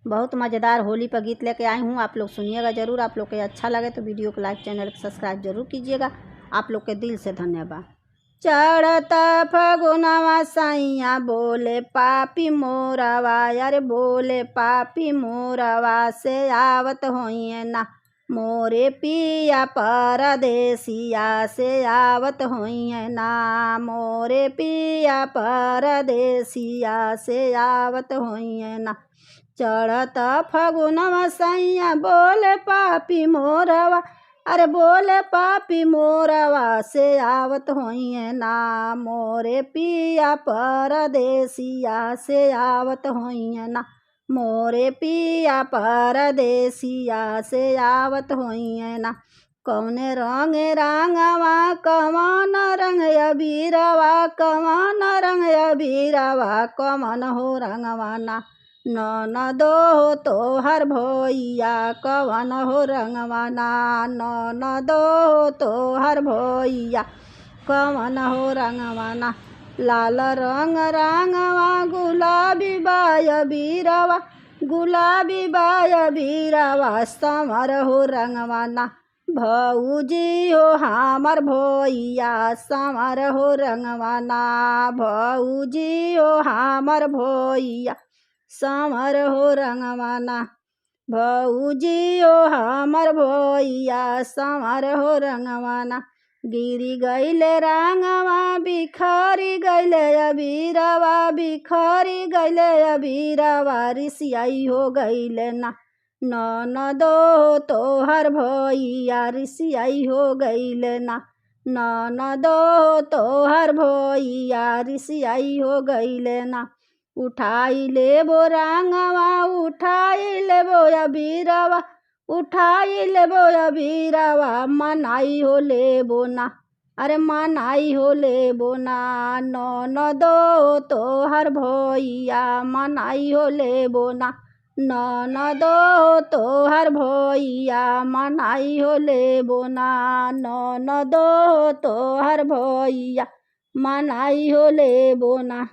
बहुत मज़ेदार होली पर गीत लेके आई हूँ। आप लोग सुनिएगा ज़रूर। आप लोग के अच्छा लगे तो वीडियो को लाइक, चैनल को सब्सक्राइब जरूर कीजिएगा। आप लोग के दिल से धन्यवाद। चढ़त फगुनवा सैया बोले पापी मोरवा, अरे बोले पापी मोरवा से आवत होइए ना, मोरे पिया परदेसिया से आवत होइए ना, मोरे पिया परदेसिया से आवत होइए ना। चढ़त फगुनवा सैया बोले पापी मोरवा, अरे बोले पापी मोरवा से आवत होइए ना, मोरे पिया परदेसिया से आवत होइए ना, मोरे पिया परदेसिया से आवत होइए ना। कौने रंग रंगवा कवन रंग अबीरवा, कवन रंग अबीरवा कवन हो रंगवा ना, ननदो तोहर भैया कवन हो रंगवा ना, ननदो तोहर भैया कवन हो रंगवा ना। लाल रंग रंगवा गुलाबी बाय बीरवा, गुलाबी बाय बीरवा समर हो रंगवा ना, भौजी हो हमर भैया समर हो रंगवा ना, भौजी हो हमर भैया समर हो रंगवा ना, भौजी हो हमर भैया समर हो रंगवा ना। गिरी गईले रंगवा बिखरी गईले अबीरवा, बिखरी गईले अबीरवा रिसियाई हो गईले ना, ननदो तोहर भैया रिसियाई हो गईले ना, ननदो तोहर भैया रिसियाई हो गईले ना। उठाई लेबो रंगवा, उठाई लेबो अबीरवा, उठाई लेबो अबीरवा मनाई हो लेबो ना, अरे मनाई हो लेबो ना, ननदो तोहर भैया मनाई हो लेबो ना, ननदो तोहर भैया मनाई हो लेबो ना, ननदो तोहर भैया मनाई हो लेबो ना।